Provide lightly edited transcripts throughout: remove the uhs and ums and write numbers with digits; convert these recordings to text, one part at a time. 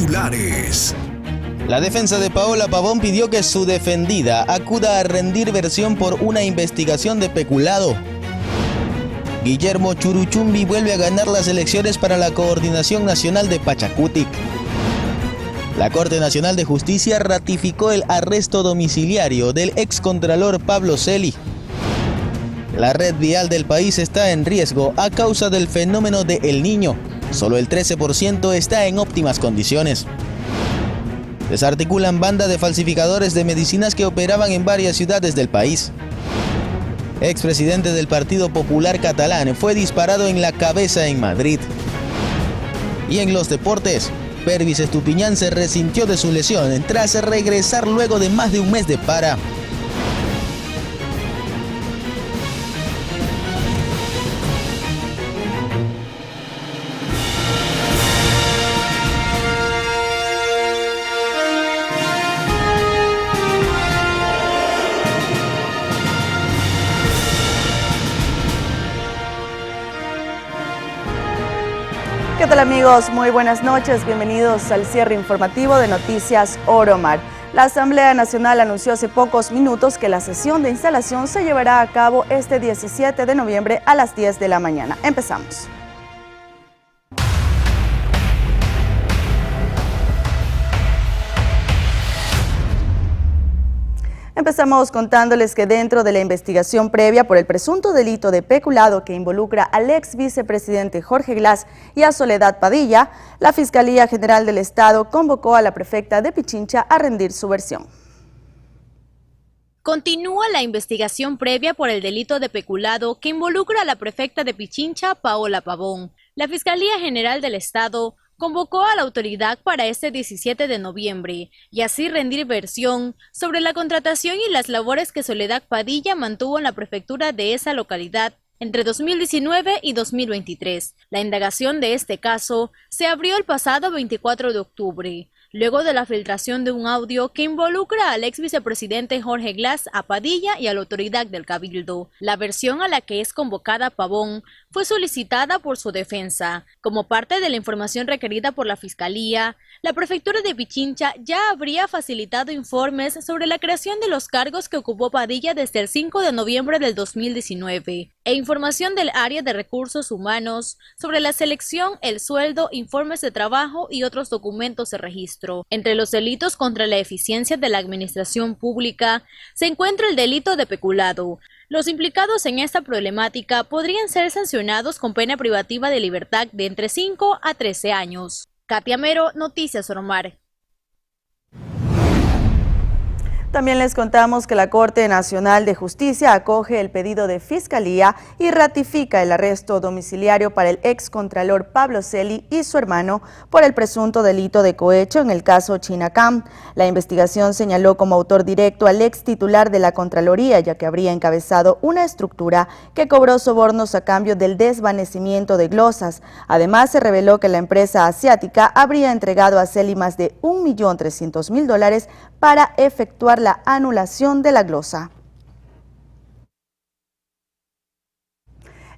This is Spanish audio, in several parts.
titulares. La defensa de Paola Pavón pidió que su defendida acuda a rendir versión por una investigación de peculado. Guillermo Churuchumbi vuelve a ganar las elecciones para la Coordinación Nacional de Pachacutic. La Corte Nacional de Justicia ratificó el arresto domiciliario del excontralor Pablo Celi. La red vial del país está en riesgo a causa del fenómeno de El Niño. Solo el 13% está en óptimas condiciones. Desarticulan banda de falsificadores de medicinas que operaban en varias ciudades del país. Expresidente del Partido Popular Catalán fue disparado en la cabeza en Madrid. Y en los deportes, Pervis Estupiñán se resintió de su lesión tras regresar luego de más de un mes de para. ¿Qué tal, amigos? Muy buenas noches, bienvenidos al cierre informativo de Noticias Oro Mar. La Asamblea Nacional anunció hace pocos minutos que la sesión de instalación se llevará a cabo este 17 de noviembre a las 10 de la mañana. Empezamos. Empezamos contándoles que dentro de la investigación previa por el presunto delito de peculado que involucra al ex vicepresidente Jorge Glass y a Soledad Padilla, la Fiscalía General del Estado convocó a la prefecta de Pichincha a rendir su versión. Continúa la investigación previa por el delito de peculado que involucra a la prefecta de Pichincha, Paola Pavón. La Fiscalía General del Estado convocó a la autoridad para este 17 de noviembre y así rendir versión sobre la contratación y las labores que Soledad Padilla mantuvo en la prefectura de esa localidad entre 2019 y 2023. La indagación de este caso se abrió el pasado 24 de octubre, luego de la filtración de un audio que involucra al ex vicepresidente Jorge Glass, a Padilla y a la autoridad del Cabildo. La versión a la que es convocada Pavón fue solicitada por su defensa. Como parte de la información requerida por la Fiscalía, la Prefectura de Pichincha ya habría facilitado informes sobre la creación de los cargos que ocupó Padilla desde el 5 de noviembre del 2019 e información del área de recursos humanos sobre la selección, el sueldo, informes de trabajo y otros documentos de registro. Entre los delitos contra la eficiencia de la administración pública se encuentra el delito de peculado. Los implicados en esta problemática podrían ser sancionados con pena privativa de libertad de entre 5 a 13 años. Katia Mero, Noticias Oro Mar. También les contamos que la Corte Nacional de Justicia acoge el pedido de Fiscalía y ratifica el arresto domiciliario para el excontralor Pablo Celi y su hermano por el presunto delito de cohecho en el caso Chinacam. La investigación señaló como autor directo al ex titular de la Contraloría, ya que habría encabezado una estructura que cobró sobornos a cambio del desvanecimiento de glosas. Además, se reveló que la empresa asiática habría entregado a Celi más de $1.300.000 para efectuar la anulación de la glosa.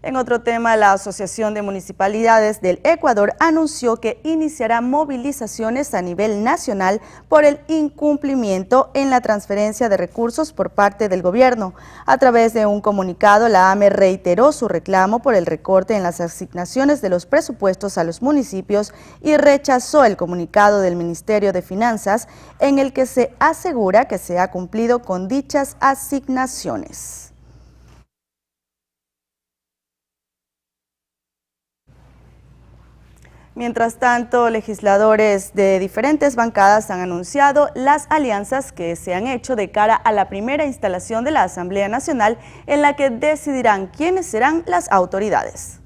En otro tema, la Asociación de Municipalidades del Ecuador anunció que iniciará movilizaciones a nivel nacional por el incumplimiento en la transferencia de recursos por parte del gobierno. A través de un comunicado, la AME reiteró su reclamo por el recorte en las asignaciones de los presupuestos a los municipios y rechazó el comunicado del Ministerio de Finanzas en el que se asegura que se ha cumplido con dichas asignaciones. Mientras tanto, legisladores de diferentes bancadas han anunciado las alianzas que se han hecho de cara a la primera instalación de la Asamblea Nacional, en la que decidirán quiénes serán las autoridades.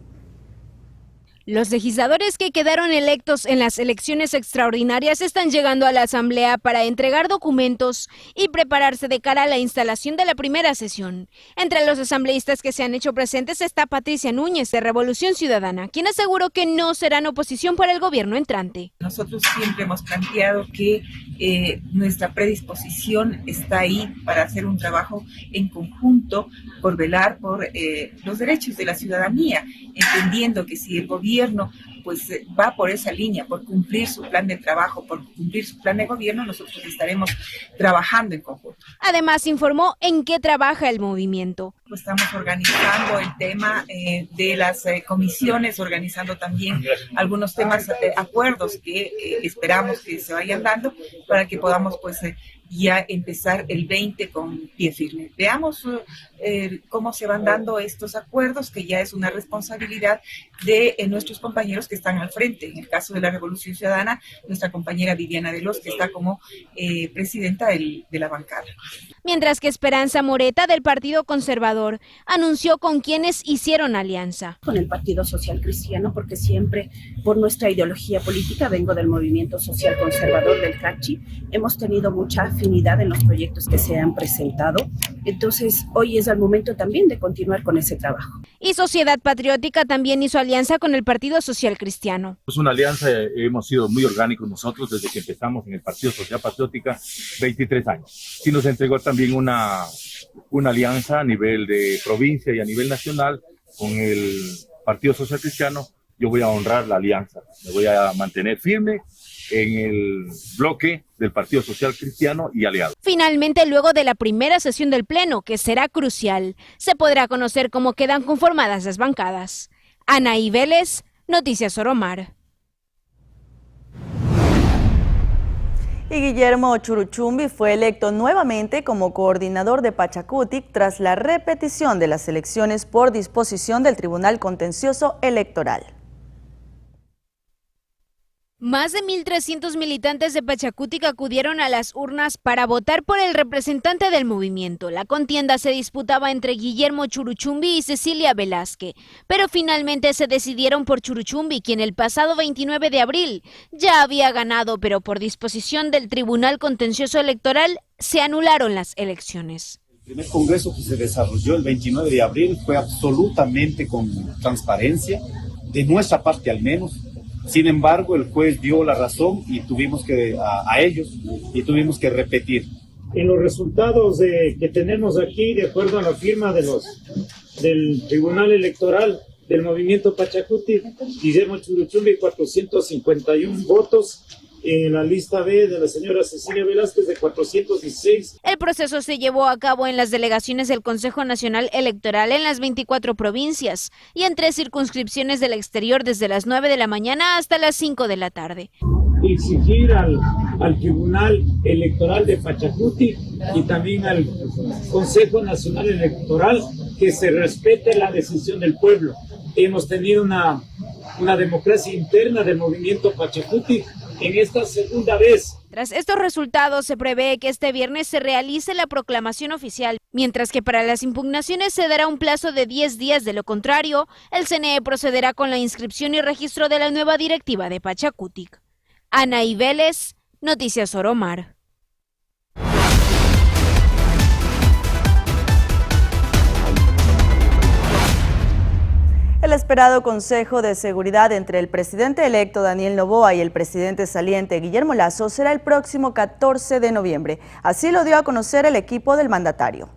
Los legisladores que quedaron electos en las elecciones extraordinarias están llegando a la Asamblea para entregar documentos y prepararse de cara a la instalación de la primera sesión. Entre los asambleístas que se han hecho presentes está Patricia Núñez, de Revolución Ciudadana, quien aseguró que no serán oposición para el gobierno entrante. Nosotros siempre hemos planteado que nuestra predisposición está ahí para hacer un trabajo en conjunto por velar por los derechos de la ciudadanía, entendiendo que si el gobierno pues va por esa línea, por cumplir su plan de trabajo, por cumplir su plan de gobierno. Nosotros estaremos trabajando en conjunto. Además, informó en qué trabaja el movimiento. Estamos organizando el tema de las comisiones, organizando también algunos temas, acuerdos que esperamos que se vayan dando para que podamos pues ya empezar el 20 con pie firme. Veamos cómo se van dando estos acuerdos, que ya es una responsabilidad de nuestros compañeros que están al frente. En el caso de la Revolución Ciudadana, nuestra compañera Viviana Veloz, que está como presidenta de la bancada. Mientras que Esperanza Moreta, del Partido Conservador, anunció con quienes hicieron alianza. Con el Partido Social Cristiano, porque siempre por nuestra ideología política, vengo del movimiento social conservador del CACHI, hemos tenido mucha afinidad en los proyectos que se han presentado, entonces hoy es el momento también de continuar con ese trabajo. Y Sociedad Patriótica también hizo alianza con el Partido Social Cristiano. Es una alianza, hemos sido muy orgánicos nosotros desde que empezamos en el Partido Social Patriótica, 23 años. Sí nos entregó también una alianza a nivel de provincia y a nivel nacional con el Partido Social Cristiano. Yo voy a honrar la alianza, me voy a mantener firme en el bloque del Partido Social Cristiano y aliados. Finalmente, luego de la primera sesión del Pleno, que será crucial, se podrá conocer cómo quedan conformadas las bancadas. Anaí Vélez, Noticias Oromar. Y Guillermo Churuchumbi fue electo nuevamente como coordinador de Pachacutic tras la repetición de las elecciones por disposición del Tribunal Contencioso Electoral. Más de 1.300 militantes de Pachacutic acudieron a las urnas para votar por el representante del movimiento. La contienda se disputaba entre Guillermo Churuchumbi y Cecilia Velázquez, pero finalmente se decidieron por Churuchumbi, quien el pasado 29 de abril ya había ganado, pero por disposición del Tribunal Contencioso Electoral se anularon las elecciones. El primer congreso que se desarrolló el 29 de abril fue absolutamente con transparencia, de nuestra parte al menos. Sin embargo, el juez dio la razón y tuvimos que a ellos y tuvimos que repetir. En los resultados que tenemos aquí, de acuerdo a la firma del Tribunal Electoral del Movimiento Pachacutic, Guillermo Churuchumbi 451 votos. En la lista B de la señora Cecilia Velázquez de 416. El proceso se llevó a cabo en las delegaciones del Consejo Nacional Electoral en las 24 provincias y en 3 circunscripciones del exterior desde las 9 de la mañana hasta las 5 de la tarde. Exigir al Tribunal Electoral de Pachacutic y también al Consejo Nacional Electoral que se respete la decisión del pueblo. Hemos tenido una democracia interna del movimiento Pachacutic en esta segunda vez. Tras estos resultados, se prevé que este viernes se realice la proclamación oficial, mientras que para las impugnaciones se dará un plazo de 10 días. De lo contrario, el CNE procederá con la inscripción y registro de la nueva directiva de Pachacutic. Anaí Vélez, Noticias Oromar. El esperado Consejo de Seguridad entre el presidente electo Daniel Noboa y el presidente saliente Guillermo Lasso será el próximo 14 de noviembre. Así lo dio a conocer el equipo del mandatario.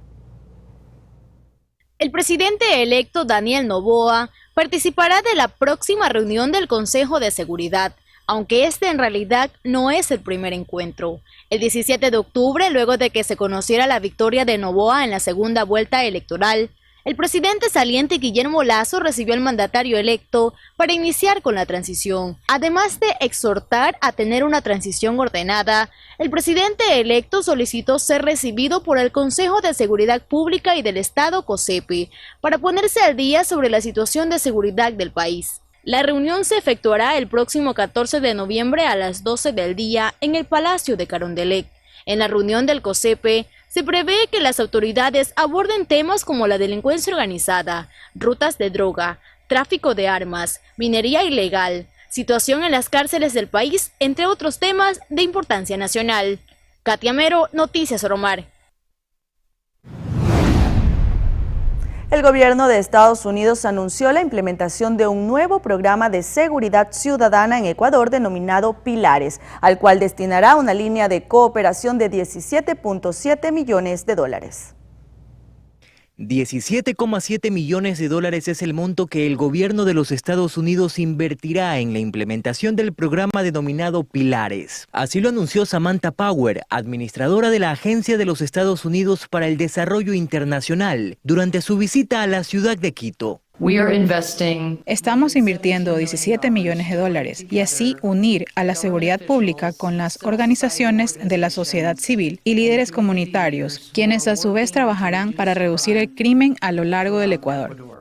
El presidente electo Daniel Noboa participará de la próxima reunión del Consejo de Seguridad, aunque este en realidad no es el primer encuentro. El 17 de octubre, luego de que se conociera la victoria de Noboa en la segunda vuelta electoral, el presidente saliente Guillermo Lasso recibió al mandatario electo para iniciar con la transición. Además de exhortar a tener una transición ordenada, el presidente electo solicitó ser recibido por el Consejo de Seguridad Pública y del Estado, COSEPI, para ponerse al día sobre la situación de seguridad del país. La reunión se efectuará el próximo 14 de noviembre a las 12 del día en el Palacio de Carondelet. En la reunión del COSEPE se prevé que las autoridades aborden temas como la delincuencia organizada, rutas de droga, tráfico de armas, minería ilegal, situación en las cárceles del país, entre otros temas de importancia nacional. Katia Mero, Noticias Oromar. El gobierno de Estados Unidos anunció la implementación de un nuevo programa de seguridad ciudadana en Ecuador denominado Pilares, al cual destinará una línea de cooperación de $17.7 millones. $17,7 millones es el monto que el gobierno de los Estados Unidos invertirá en la implementación del programa denominado Pilares. Así lo anunció Samantha Power, administradora de la Agencia de los Estados Unidos para el Desarrollo Internacional, durante su visita a la ciudad de Quito. Estamos invirtiendo $17 millones y así unir a la seguridad pública con las organizaciones de la sociedad civil y líderes comunitarios, quienes a su vez trabajarán para reducir el crimen a lo largo del Ecuador.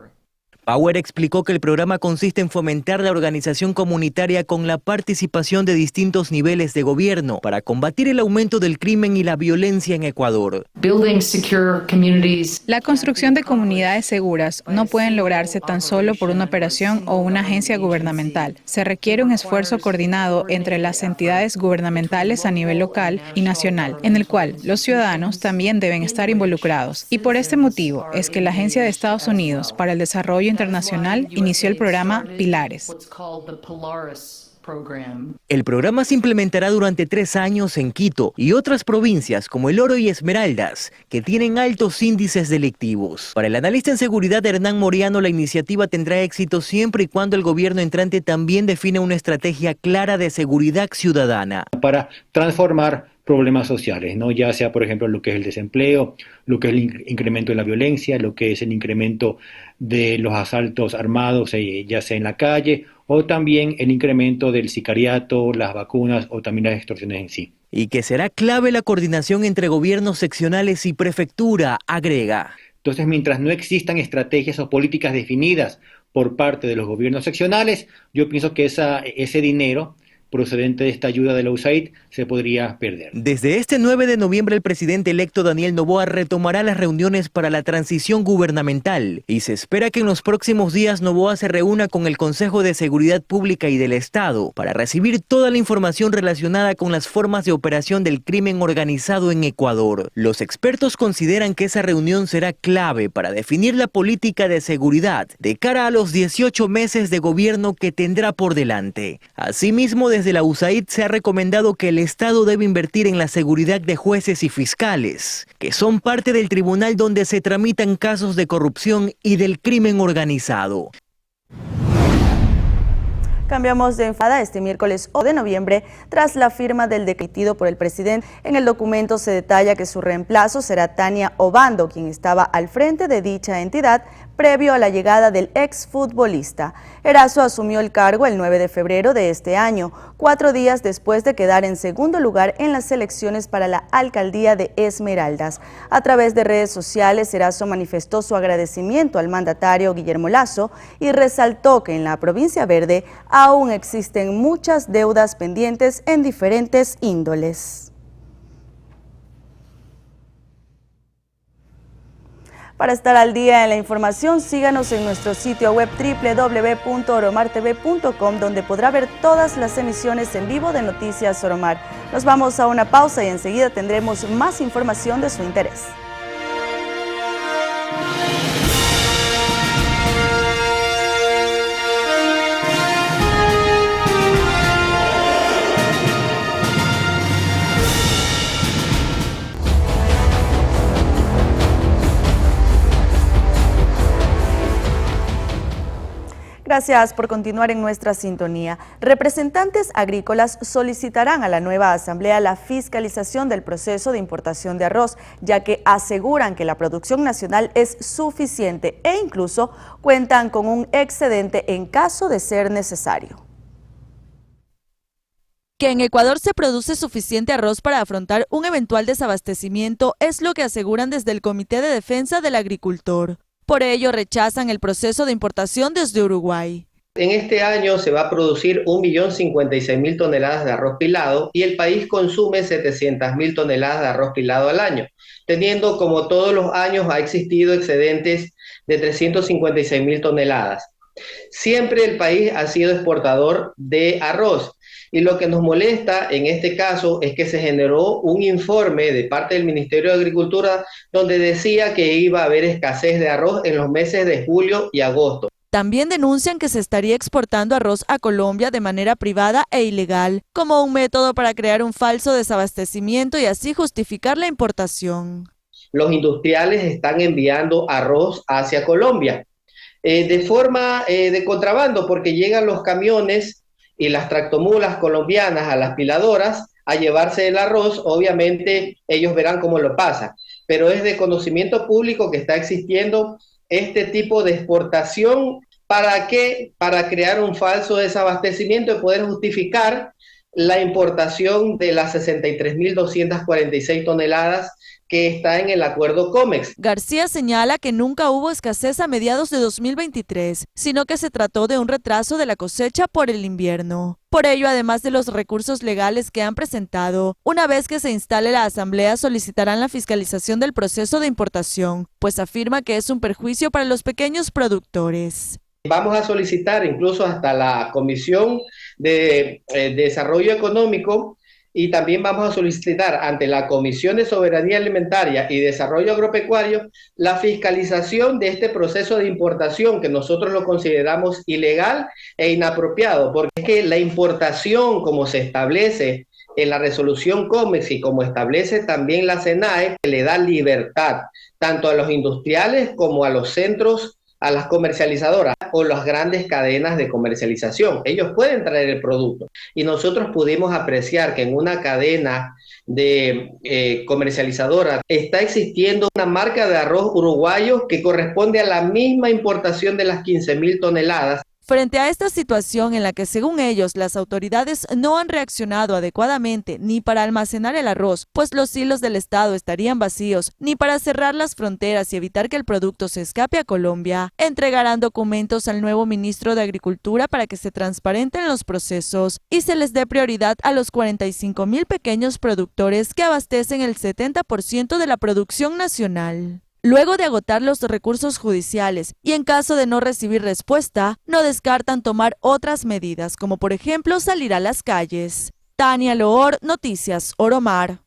Power explicó que el programa consiste en fomentar la organización comunitaria con la participación de distintos niveles de gobierno para combatir el aumento del crimen y la violencia en Ecuador. La construcción de comunidades seguras no pueden lograrse tan solo por una operación o una agencia gubernamental. Se requiere un esfuerzo coordinado entre las entidades gubernamentales a nivel local y nacional, en el cual los ciudadanos también deben estar involucrados. Y por este motivo es que la Agencia de Estados Unidos para el Desarrollo Internacional inició el programa Pilares. El programa se implementará durante 3 años en Quito y otras provincias como El Oro y Esmeraldas, que tienen altos índices delictivos. Para el analista en seguridad Hernán Moriano, la iniciativa tendrá éxito siempre y cuando el gobierno entrante también define una estrategia clara de seguridad ciudadana. Para transformar problemas sociales, ¿no? Ya sea, por ejemplo, lo que es el desempleo, lo que es el incremento de la violencia, lo que es el incremento de los asaltos armados, ya sea en la calle, o también el incremento del sicariato, las vacunas o también las extorsiones en sí. Y que será clave la coordinación entre gobiernos seccionales y prefectura, agrega. Entonces, mientras no existan estrategias o políticas definidas por parte de los gobiernos seccionales, yo pienso que ese dinero procedente de esta ayuda de la USAID se podría perder. Desde este 9 de noviembre el presidente electo Daniel Noboa retomará las reuniones para la transición gubernamental y se espera que en los próximos días Noboa se reúna con el Consejo de Seguridad Pública y del Estado para recibir toda la información relacionada con las formas de operación del crimen organizado en Ecuador. Los expertos consideran que esa reunión será clave para definir la política de seguridad de cara a los 18 meses de gobierno que tendrá por delante. Asimismo, desde la USAID se ha recomendado que el Estado debe invertir en la seguridad de jueces y fiscales, que son parte del tribunal donde se tramitan casos de corrupción y del crimen organizado. Cambiamos de enfada este miércoles 8 de noviembre tras la firma del decreto por el presidente. En el documento se detalla que su reemplazo será Tania Obando, quien estaba al frente de dicha entidad previo a la llegada del exfutbolista. Erazo asumió el cargo el 9 de febrero de este año, 4 días después de quedar en segundo lugar en las elecciones para la alcaldía de Esmeraldas. A través de redes sociales, Erazo manifestó su agradecimiento al mandatario Guillermo Lasso y resaltó que en la provincia verde aún existen muchas deudas pendientes en diferentes índoles. Para estar al día en la información, síganos en nuestro sitio web www.oromartv.com, donde podrá ver todas las emisiones en vivo de Noticias Oromar. Nos vamos a una pausa y enseguida tendremos más información de su interés. Gracias por continuar en nuestra sintonía. Representantes agrícolas solicitarán a la nueva Asamblea la fiscalización del proceso de importación de arroz, ya que aseguran que la producción nacional es suficiente e incluso cuentan con un excedente en caso de ser necesario. Que en Ecuador se produce suficiente arroz para afrontar un eventual desabastecimiento es lo que aseguran desde el Comité de Defensa del Agricultor. Por ello, rechazan el proceso de importación desde Uruguay. En este año se va a producir 1.056.000 toneladas de arroz pilado y el país consume 700.000 toneladas de arroz pilado al año, teniendo como todos los años ha existido excedentes de 356.000 toneladas. Siempre el país ha sido exportador de arroz. Y lo que nos molesta en este caso es que se generó un informe de parte del Ministerio de Agricultura donde decía que iba a haber escasez de arroz en los meses de julio y agosto. También denuncian que se estaría exportando arroz a Colombia de manera privada e ilegal, como un método para crear un falso desabastecimiento y así justificar la importación. los industriales están enviando arroz hacia Colombia de forma de contrabando, porque llegan los camiones y las tractomulas colombianas a las piladoras a llevarse el arroz. Obviamente ellos verán cómo lo pasan, pero es de conocimiento público que está existiendo este tipo de exportación. ¿Para qué? Para crear un falso desabastecimiento y poder justificar la importación de las 63.246 toneladas que está en el acuerdo COMEX. García señala que nunca hubo escasez a mediados de 2023, sino que se trató de un retraso de la cosecha por el invierno. Por ello, además de los recursos legales que han presentado, una vez que se instale la asamblea solicitarán la fiscalización del proceso de importación, pues afirma que es un perjuicio para los pequeños productores. Vamos a solicitar incluso hasta la Comisión de Desarrollo Económico, y también vamos a solicitar ante la Comisión de Soberanía Alimentaria y Desarrollo Agropecuario la fiscalización de este proceso de importación, que nosotros lo consideramos ilegal e inapropiado, porque es que la importación, como se establece en la resolución COMEX y como establece también la SENAE, le da libertad tanto a los industriales como a los centros, a las comercializadoras o las grandes cadenas de comercialización. Ellos pueden traer el producto y nosotros pudimos apreciar que en una cadena de comercializadora está existiendo una marca de arroz uruguayo que corresponde a la misma importación de las 15.000 toneladas. Frente a esta situación en la que, según ellos, las autoridades no han reaccionado adecuadamente ni para almacenar el arroz, pues los hilos del Estado estarían vacíos, ni para cerrar las fronteras y evitar que el producto se escape a Colombia, entregarán documentos al nuevo ministro de Agricultura para que se transparenten los procesos y se les dé prioridad a los 45.000 pequeños productores que abastecen el 70% de la producción nacional. Luego de agotar los recursos judiciales y en caso de no recibir respuesta, no descartan tomar otras medidas, como por ejemplo salir a las calles. Tania Loor, Noticias Oromar.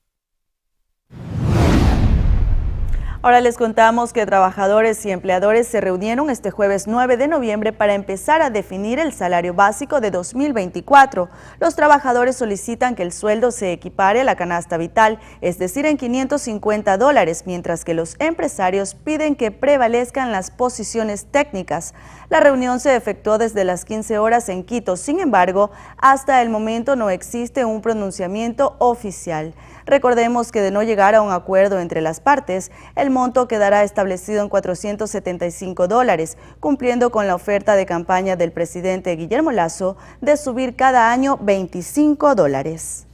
Ahora les contamos que trabajadores y empleadores se reunieron este jueves 9 de noviembre para empezar a definir el salario básico de 2024. Los trabajadores solicitan que el sueldo se equipare a la canasta vital, es decir, en $550, mientras que los empresarios piden que prevalezcan las posiciones técnicas. La reunión se efectuó desde las 15 horas en Quito, sin embargo, hasta el momento no existe un pronunciamiento oficial. Recordemos que de no llegar a un acuerdo entre las partes, el monto quedará establecido en $475, cumpliendo con la oferta de campaña del presidente Guillermo Lasso de subir cada año $25.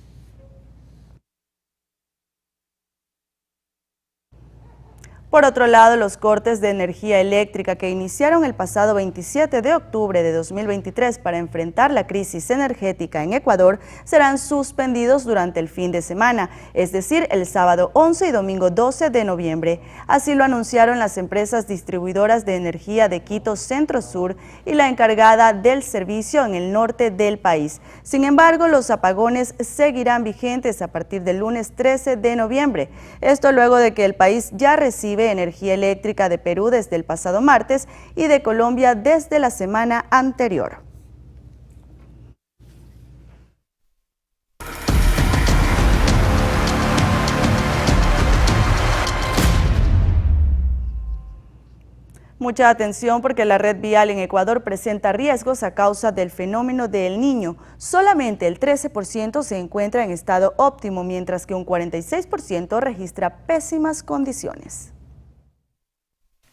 Por otro lado, los cortes de energía eléctrica que iniciaron el pasado 27 de octubre de 2023 para enfrentar la crisis energética en Ecuador serán suspendidos durante el fin de semana, es decir, el sábado 11 y domingo 12 de noviembre. Así lo anunciaron las empresas distribuidoras de energía de Quito Centro Sur y la encargada del servicio en el norte del país. Sin embargo, los apagones seguirán vigentes a partir del lunes 13 de noviembre. Esto luego de que el país ya recibe energía eléctrica de Perú desde el pasado martes y de Colombia desde la semana anterior. Mucha atención porque la red vial en Ecuador presenta riesgos a causa del fenómeno de El Niño. Solamente el 13% se encuentra en estado óptimo, mientras que un 46% registra pésimas condiciones.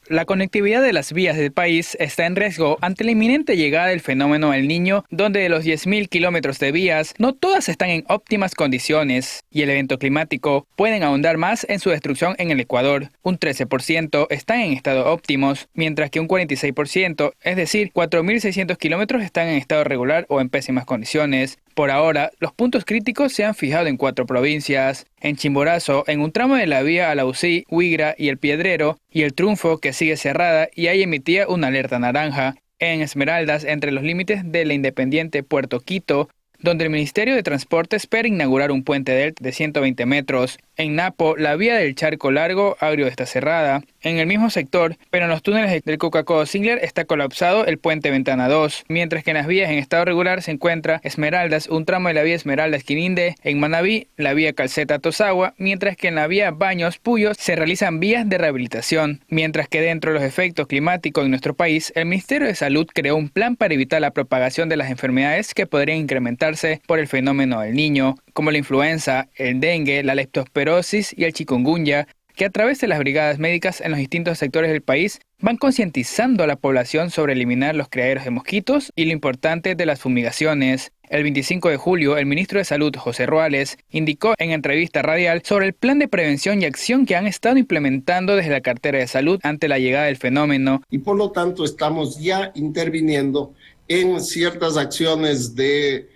La conectividad de las vías del país está en riesgo ante la inminente llegada del fenómeno El Niño, donde de los 10.000 kilómetros de vías, no todas están en óptimas condiciones, y el evento climático pueden ahondar más en su destrucción en el Ecuador. Un 13% están en estado óptimos, mientras que un 46%, es decir, 4.600 kilómetros están en estado regular o en pésimas condiciones. Por ahora, los puntos críticos se han fijado en 4 provincias. En Chimborazo, en un tramo de la vía Alausí, Huigra y El Piedrero, y El Triunfo, que sigue cerrada y ahí emitía una alerta naranja. En Esmeraldas, entre los límites de la independiente Puerto Quito, donde el Ministerio de Transporte espera inaugurar un puente de 120 metros. En Napo, la vía del Charco Largo, Agrio está cerrada. En el mismo sector, pero en los túneles del Coca-Cola-Singler está colapsado el puente Ventana 2, mientras que en las vías en estado regular se encuentra Esmeraldas, un tramo de la vía Esmeraldas-Quinindé, en Manabí, la vía Calceta-Tosagua, mientras que en la vía Baños-Puyo se realizan vías de rehabilitación. Mientras que dentro de los efectos climáticos en nuestro país, el Ministerio de Salud creó un plan para evitar la propagación de las enfermedades que podrían incrementarse por el fenómeno del Niño, como la influenza, el dengue, la leptospirosis y el chikungunya, que a través de las brigadas médicas en los distintos sectores del país van concientizando a la población sobre eliminar los criaderos de mosquitos y lo importante de las fumigaciones. El 25 de julio, el ministro de Salud, José Ruales, indicó en entrevista radial sobre el plan de prevención y acción que han estado implementando desde la cartera de salud ante la llegada del fenómeno. Y por lo tanto estamos ya interviniendo en ciertas acciones de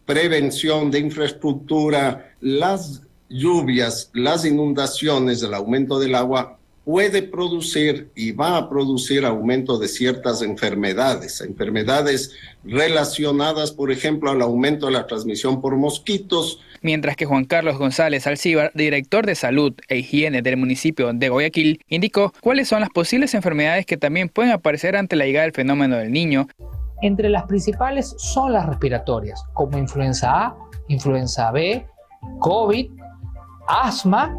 prevención, de infraestructura. Las lluvias, las inundaciones, el aumento del agua puede producir y va a producir aumento de ciertas enfermedades relacionadas, por ejemplo, al aumento de la transmisión por mosquitos. Mientras que Juan Carlos González Alcíbar, director de Salud e Higiene del municipio de Guayaquil, indicó cuáles son las posibles enfermedades que también pueden aparecer ante la llegada del fenómeno del Niño. Entre las principales son las respiratorias, como influenza A, influenza B, COVID, asma,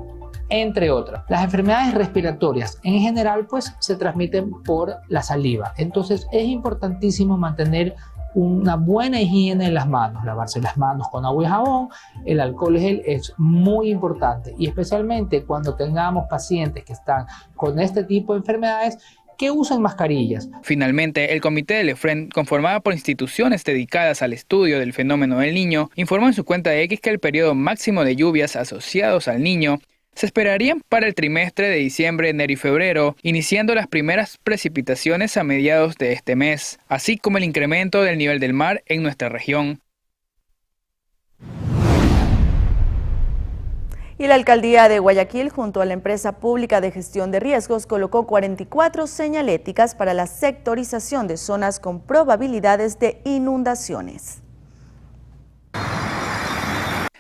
entre otras. Las enfermedades respiratorias en general pues se transmiten por la saliva. Entonces es importantísimo mantener una buena higiene en las manos, lavarse las manos con agua y jabón. El alcohol gel es muy importante y especialmente cuando tengamos pacientes que están con este tipo de enfermedades, que usen mascarillas. Finalmente, el comité del EFREN, conformado por instituciones dedicadas al estudio del fenómeno del Niño, informó en su cuenta de X que el periodo máximo de lluvias asociados al Niño se esperarían para el trimestre de diciembre, enero y febrero, iniciando las primeras precipitaciones a mediados de este mes, así como el incremento del nivel del mar en nuestra región. Y la alcaldía de Guayaquil, junto a la empresa pública de gestión de riesgos, colocó 44 señaléticas para la sectorización de zonas con probabilidades de inundaciones.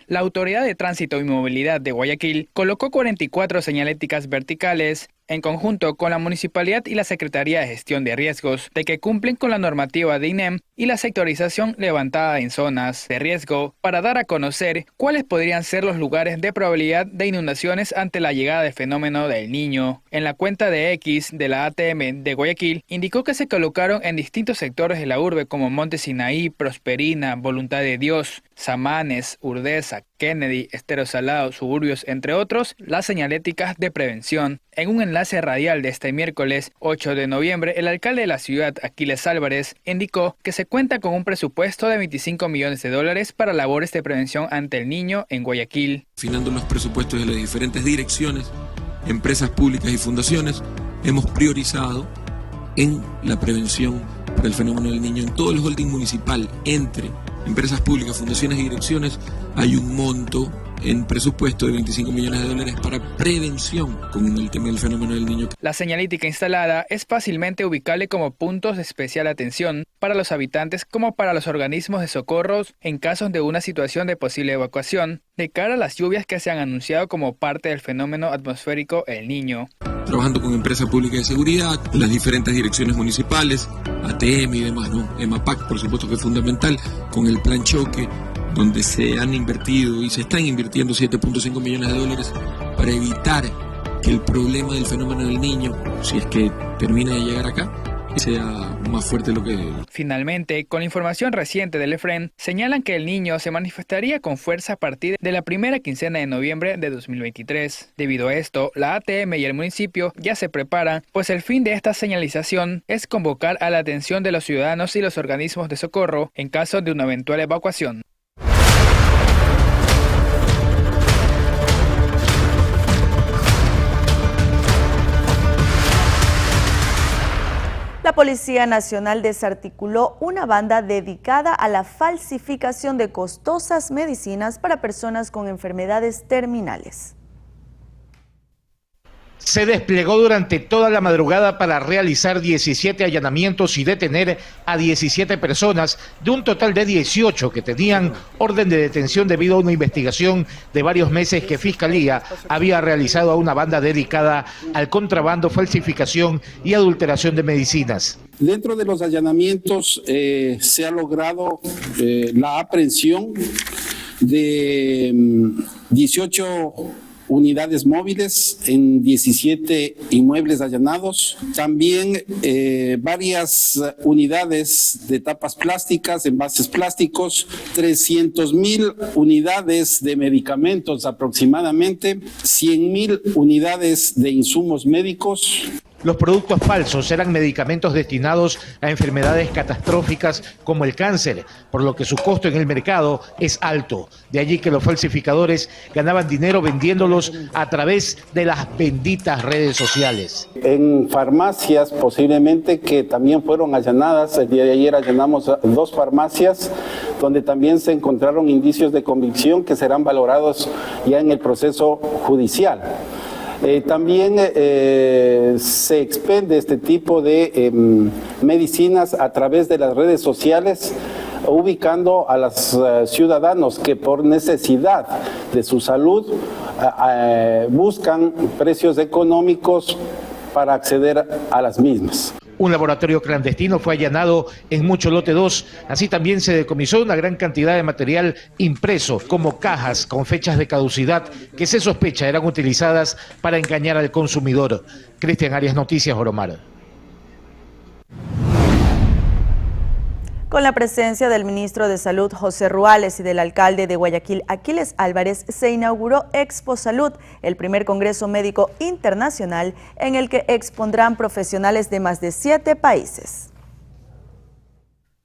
La Autoridad de Tránsito y Movilidad de Guayaquil colocó 44 señaléticas verticales en conjunto con la Municipalidad y la Secretaría de Gestión de Riesgos, de que cumplen con la normativa de INEM y la sectorización levantada en zonas de riesgo para dar a conocer cuáles podrían ser los lugares de probabilidad de inundaciones ante la llegada del fenómeno del Niño. En la cuenta de X de la ATM de Guayaquil indicó que se colocaron en distintos sectores de la urbe como Monte Sinaí, Prosperina, Voluntad de Dios, Samanes, Urdesa, Kennedy, Estero Salado, Suburbios, entre otros, las señaléticas de prevención. En un enlace radial de este miércoles 8 de noviembre, el alcalde de la ciudad, Aquiles Álvarez, indicó que se cuenta con un presupuesto de $25 millones para labores de prevención ante el Niño en Guayaquil. Afinando los presupuestos de las diferentes direcciones, empresas públicas y fundaciones, hemos priorizado en la prevención para el fenómeno del Niño en todo el holding municipal. Entre empresas públicas, fundaciones y direcciones hay un monto en presupuesto de $25 millones para prevención con el tema del fenómeno del Niño. La señalítica instalada es fácilmente ubicable como puntos de especial atención para los habitantes como para los organismos de socorros en casos de una situación de posible evacuación de cara a las lluvias que se han anunciado como parte del fenómeno atmosférico El Niño. Trabajando con empresas públicas de seguridad, las diferentes direcciones municipales, ATM y demás, ¿no? EMAPAC, por supuesto que es fundamental, con el plan choque, donde se han invertido y se están invirtiendo $7.5 millones para evitar que el problema del fenómeno del Niño, si es que termina de llegar acá, sea más fuerte de lo que... Finalmente, con la información reciente del EFREN, señalan que el Niño se manifestaría con fuerza a partir de la primera quincena de noviembre de 2023. Debido a esto, la ATM y el municipio ya se preparan, pues el fin de esta señalización es convocar a la atención de los ciudadanos y los organismos de socorro en caso de una eventual evacuación. La Policía Nacional desarticuló una banda dedicada a la falsificación de costosas medicinas para personas con enfermedades terminales. se desplegó durante toda la madrugada para realizar 17 allanamientos y detener a 17 personas de un total de 18 que tenían orden de detención debido a una investigación de varios meses que Fiscalía había realizado a una banda dedicada al contrabando, falsificación y adulteración de medicinas. Dentro de los allanamientos se ha logrado la aprehensión de 18 unidades móviles en 17 inmuebles allanados, también varias unidades de tapas plásticas, envases plásticos, 300,000 unidades de medicamentos aproximadamente, 100,000 unidades de insumos médicos. Los productos falsos eran medicamentos destinados a enfermedades catastróficas como el cáncer, por lo que su costo en el mercado es alto. De allí que los falsificadores ganaban dinero vendiéndolos a través de las benditas redes sociales. En farmacias posiblemente que también fueron allanadas, el día de ayer allanamos 2 farmacias donde también se encontraron indicios de convicción que serán valorados ya en el proceso judicial. También se expende este tipo de medicinas a través de las redes sociales, ubicando a los ciudadanos que por necesidad de su salud buscan precios económicos para acceder a las mismas. Un laboratorio clandestino fue allanado en Mucho Lote 2. Así también se decomisó una gran cantidad de material impreso, como cajas con fechas de caducidad que se sospecha eran utilizadas para engañar al consumidor. Cristian Arias, Noticias Oromar. Con la presencia del ministro de Salud, José Ruales, y del alcalde de Guayaquil, Aquiles Álvarez, se inauguró Expo Salud, el primer congreso médico internacional en el que expondrán profesionales de más de 7 países.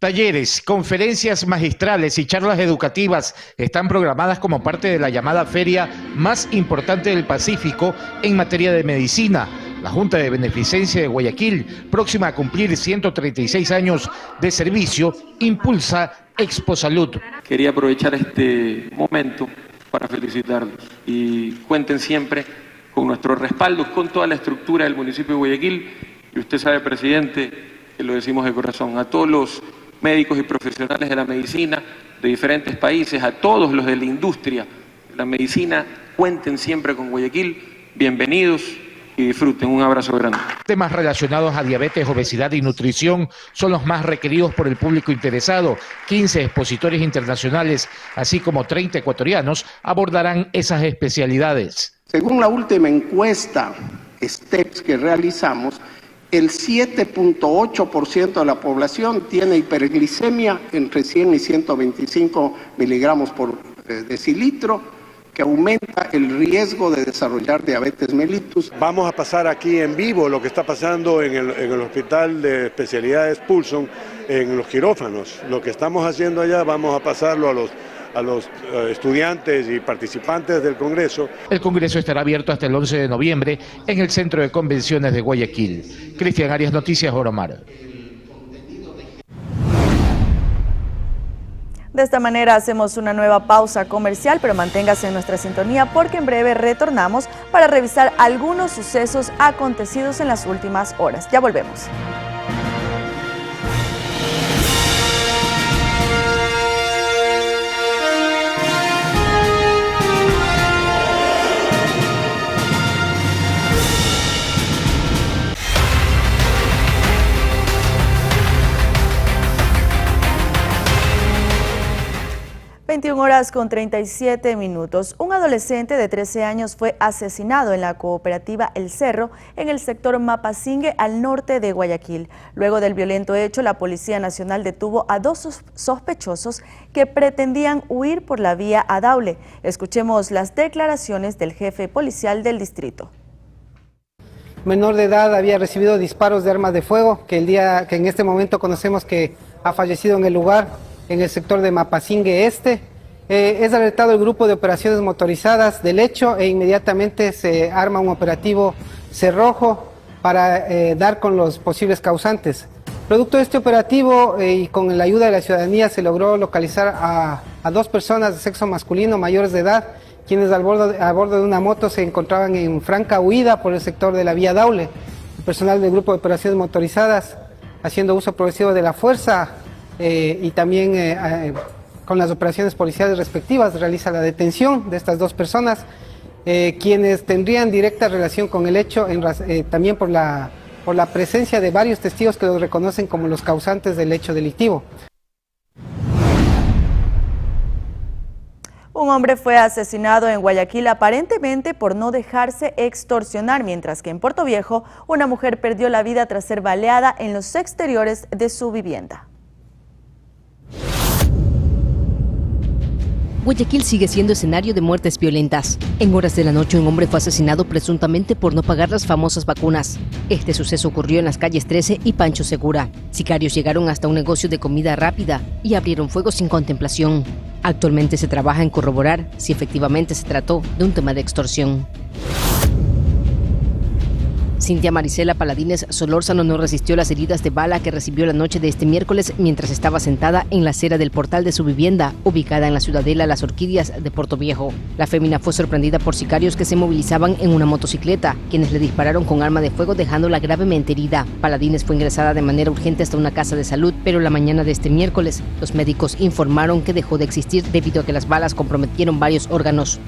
Talleres, conferencias magistrales y charlas educativas están programadas como parte de la llamada feria más importante del Pacífico en materia de medicina. La Junta de Beneficencia de Guayaquil, próxima a cumplir 136 años de servicio, impulsa Expo Salud. Quería aprovechar este momento para felicitarlos y cuenten siempre con nuestro respaldo, con toda la estructura del municipio de Guayaquil. Y usted sabe, presidente, que lo decimos de corazón, a todos los médicos y profesionales de la medicina de diferentes países, a todos los de la industria de la medicina, cuenten siempre con Guayaquil, bienvenidos y disfruten. Un abrazo grande. Temas relacionados a diabetes, obesidad y nutrición son los más requeridos por el público interesado. 15 expositores internacionales, así como 30 ecuatorianos, abordarán esas especialidades. Según la última encuesta STEPS que realizamos, el 7.8% de la población tiene hiperglicemia entre 100 y 125 miligramos por decilitro, que aumenta el riesgo de desarrollar diabetes mellitus. Vamos a pasar aquí en vivo lo que está pasando en el Hospital de Especialidades Pulson, en los quirófanos. Lo que estamos haciendo allá vamos a pasarlo a los estudiantes y participantes del Congreso. El Congreso estará abierto hasta el 11 de noviembre en el Centro de Convenciones de Guayaquil. Cristian Arias, Noticias Oromar. De esta manera hacemos una nueva pausa comercial, pero manténgase en nuestra sintonía porque en breve retornamos para revisar algunos sucesos acontecidos en las últimas horas. Ya volvemos. Con 37 minutos. Un adolescente de 13 años fue asesinado en la cooperativa El Cerro, en el sector Mapasingue, al norte de Guayaquil. Luego del violento hecho, la Policía Nacional detuvo a 2 sospechosos que pretendían huir por la vía a Daule. Escuchemos las declaraciones del jefe policial del distrito. Menor de edad había recibido disparos de armas de fuego, que en este momento conocemos que ha fallecido en el lugar, en el sector de Mapasingue Este. Es alertado el grupo de operaciones motorizadas del hecho e inmediatamente se arma un operativo cerrojo para dar con los posibles causantes. Producto de este operativo y con la ayuda de la ciudadanía se logró localizar a 2 personas de sexo masculino mayores de edad quienes a bordo de una moto se encontraban en franca huida por el sector de la vía Daule. El personal del Grupo de Operaciones Motorizadas, haciendo uso progresivo de la fuerza y también con las operaciones policiales respectivas, realiza la detención de estas dos personas, quienes tendrían directa relación con el hecho, también por la presencia de varios testigos que los reconocen como los causantes del hecho delictivo. Un hombre fue asesinado en Guayaquil aparentemente por no dejarse extorsionar, mientras que en Portoviejo una mujer perdió la vida tras ser baleada en los exteriores de su vivienda. Guayaquil sigue siendo escenario de muertes violentas. En horas de la noche, un hombre fue asesinado presuntamente por no pagar las famosas vacunas. Este suceso ocurrió en las calles 13 y Pancho Segura. Sicarios llegaron hasta un negocio de comida rápida y abrieron fuego sin contemplación. Actualmente se trabaja en corroborar si efectivamente se trató de un tema de extorsión. Cintia Marisela Paladines Solórzano no resistió las heridas de bala que recibió la noche de este miércoles mientras estaba sentada en la acera del portal de su vivienda, ubicada en la ciudadela Las Orquídeas de Portoviejo. La fémina fue sorprendida por sicarios que se movilizaban en una motocicleta, quienes le dispararon con arma de fuego dejándola gravemente herida. Paladines fue ingresada de manera urgente hasta una casa de salud, pero la mañana de este miércoles, los médicos informaron que dejó de existir debido a que las balas comprometieron varios órganos.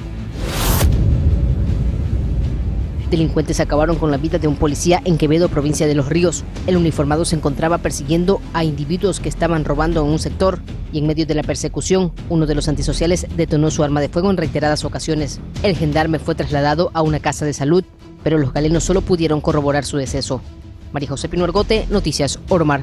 Delincuentes acabaron con la vida de un policía en Quevedo, provincia de Los Ríos. El uniformado se encontraba persiguiendo a individuos que estaban robando en un sector y en medio de la persecución, uno de los antisociales detonó su arma de fuego en reiteradas ocasiones. El gendarme fue trasladado a una casa de salud, pero los galenos solo pudieron corroborar su deceso. María José Pino Argote, Noticias Oromar.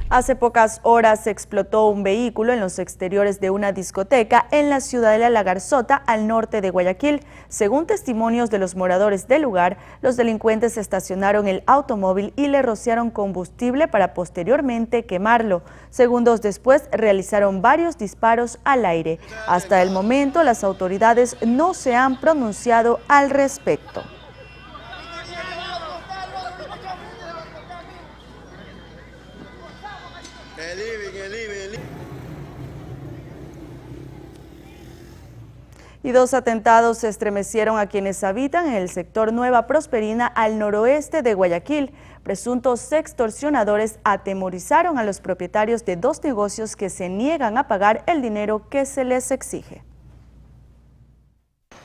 Hace pocas horas se explotó un vehículo en los exteriores de una discoteca en la ciudadela La Garzota, al norte de Guayaquil. Según testimonios de los moradores del lugar, los delincuentes estacionaron el automóvil y le rociaron combustible para posteriormente quemarlo. Segundos después realizaron varios disparos al aire. Hasta el momento, las autoridades no se han pronunciado al respecto. Y dos atentados estremecieron a quienes habitan en el sector Nueva Prosperina, al noroeste de Guayaquil. Presuntos extorsionadores atemorizaron a los propietarios de dos negocios que se niegan a pagar el dinero que se les exige.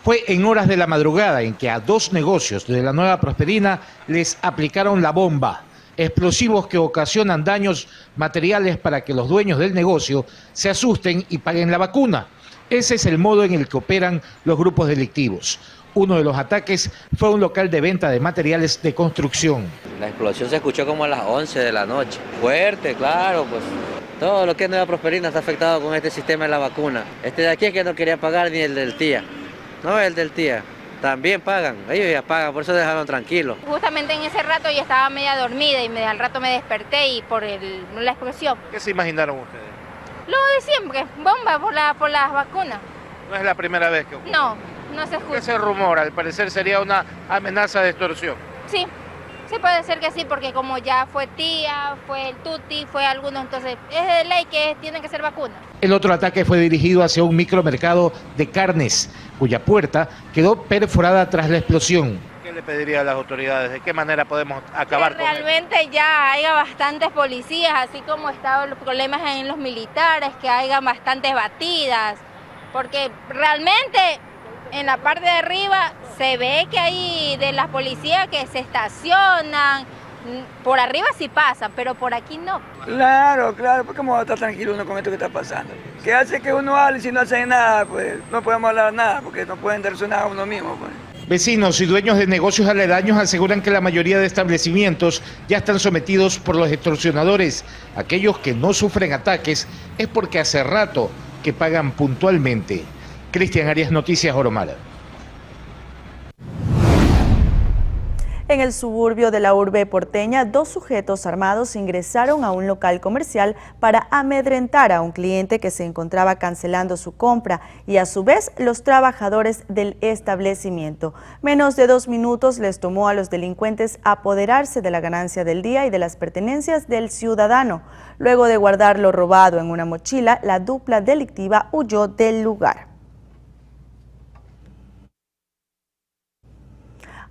Fue en horas de la madrugada en que a dos negocios de la Nueva Prosperina les aplicaron la bomba. Explosivos que ocasionan daños materiales para que los dueños del negocio se asusten y paguen la vacuna. Ese es el modo en el que operan los grupos delictivos. Uno de los ataques fue un local de venta de materiales de construcción. La explosión se escuchó como a las 11 de la noche. Fuerte, claro, pues todo lo que es Nueva Prosperina está afectado con este sistema de la vacuna. Este de aquí es que no quería pagar ni el del tía. No, el del tía. También pagan, ellos ya pagan, por eso dejaron tranquilo. Justamente en ese rato yo estaba media dormida y al rato me desperté y por la explosión. ¿Qué se imaginaron ustedes? Lo de siempre, bomba por las vacunas. No es la primera vez que ocurre. No se escucha. Ese rumor, al parecer, sería una amenaza de extorsión. Sí puede ser que sí, porque como ya fue tía, fue el tuti, fue alguno, entonces es de ley que tienen que ser vacunas. El otro ataque fue dirigido hacia un micromercado de carnes, cuya puerta quedó perforada tras la explosión. ¿Qué le pediría a las autoridades? ¿De qué manera podemos acabar con esto? Realmente ya haya bastantes policías, así como estaban los problemas en los militares, que haya bastantes batidas, porque realmente en la parte de arriba se ve que hay de las policías que se estacionan, por arriba sí pasan, pero por aquí no. Claro, porque cómo va a estar tranquilo uno con esto que está pasando. ¿Qué hace que uno hable si no hace nada? Pues no podemos hablar nada, porque no pueden darse nada a uno mismo. Pues. Vecinos y dueños de negocios aledaños aseguran que la mayoría de establecimientos ya están sometidos por los extorsionadores. Aquellos que no sufren ataques es porque hace rato que pagan puntualmente. Cristian Arias, Noticias Oromar. En el suburbio de la urbe porteña, 2 sujetos armados ingresaron a un local comercial para amedrentar a un cliente que se encontraba cancelando su compra y a su vez los trabajadores del establecimiento. Menos de 2 minutos les tomó a los delincuentes apoderarse de la ganancia del día y de las pertenencias del ciudadano. Luego de guardar lo robado en una mochila, la dupla delictiva huyó del lugar.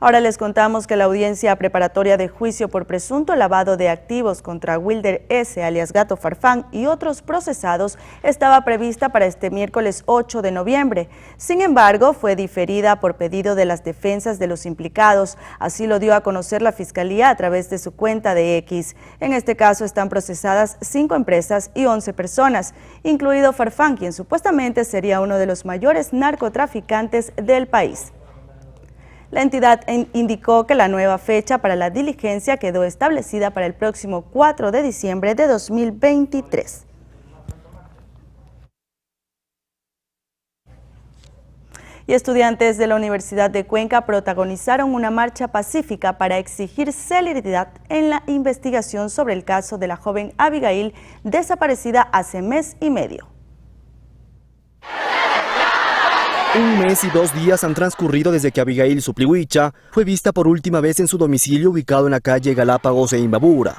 Ahora les contamos que la audiencia preparatoria de juicio por presunto lavado de activos contra Wilder S., alias Gato Farfán, y otros procesados estaba prevista para este miércoles 8 de noviembre. Sin embargo, fue diferida por pedido de las defensas de los implicados. Así lo dio a conocer la Fiscalía a través de su cuenta de X. En este caso están procesadas 5 empresas y 11 personas, incluido Farfán, quien supuestamente sería uno de los mayores narcotraficantes del país. La entidad indicó que la nueva fecha para la diligencia quedó establecida para el próximo 4 de diciembre de 2023. Y estudiantes de la Universidad de Cuenca protagonizaron una marcha pacífica para exigir celeridad en la investigación sobre el caso de la joven Abigail, desaparecida hace mes y medio. 1 mes y 2 días han transcurrido desde que Abigail Suplihuicha fue vista por última vez en su domicilio ubicado en la calle Galápagos e Imbabura.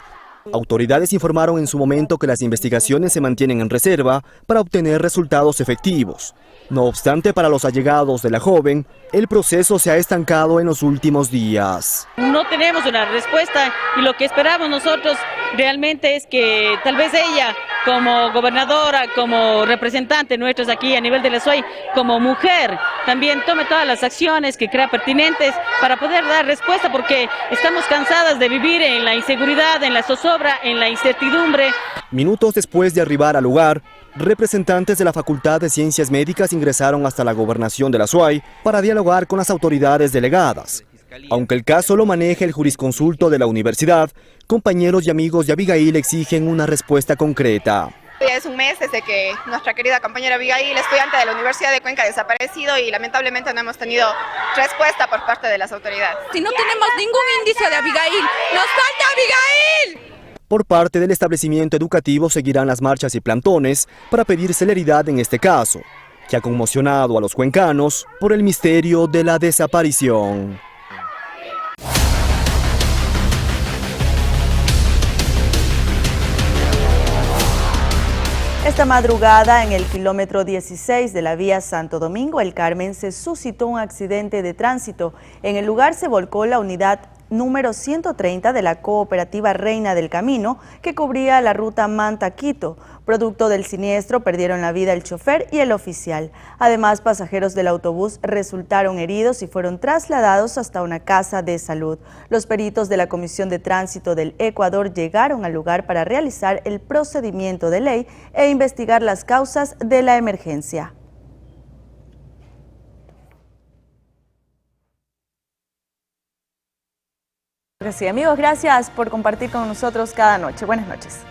Autoridades informaron en su momento que las investigaciones se mantienen en reserva para obtener resultados efectivos. No obstante, para los allegados de la joven, el proceso se ha estancado en los últimos días. No tenemos una respuesta y lo que esperamos nosotros realmente es que tal vez ella, como gobernadora, como representante nuestros aquí a nivel de la SUAY, como mujer, también tome todas las acciones que crea pertinentes para poder dar respuesta, porque estamos cansadas de vivir en la inseguridad, en la zozobra, en la incertidumbre. Minutos después de arribar al lugar, representantes de la Facultad de Ciencias Médicas ingresaron hasta la gobernación de la SUAY para dialogar con las autoridades delegadas. Aunque el caso lo maneja el jurisconsulto de la universidad, compañeros y amigos de Abigail exigen una respuesta concreta. Ya es un mes desde que nuestra querida compañera Abigail, estudiante de la Universidad de Cuenca, ha desaparecido y lamentablemente no hemos tenido respuesta por parte de las autoridades. Si no tenemos ningún indicio de Abigail, ¡nos falta Abigail! Por parte del establecimiento educativo seguirán las marchas y plantones para pedir celeridad en este caso, que ha conmocionado a los cuencanos por el misterio de la desaparición. Esta madrugada, en el kilómetro 16 de la vía Santo Domingo El Carmen, se suscitó un accidente de tránsito. En el lugar se volcó la unidad número 130 de la cooperativa Reina del Camino, que cubría la ruta Manta-Quito. Producto del siniestro, perdieron la vida el chofer y el oficial. Además, pasajeros del autobús resultaron heridos y fueron trasladados hasta una casa de salud. Los peritos de la Comisión de Tránsito del Ecuador llegaron al lugar para realizar el procedimiento de ley e investigar las causas de la emergencia. Sí, amigos, gracias por compartir con nosotros cada noche. Buenas noches.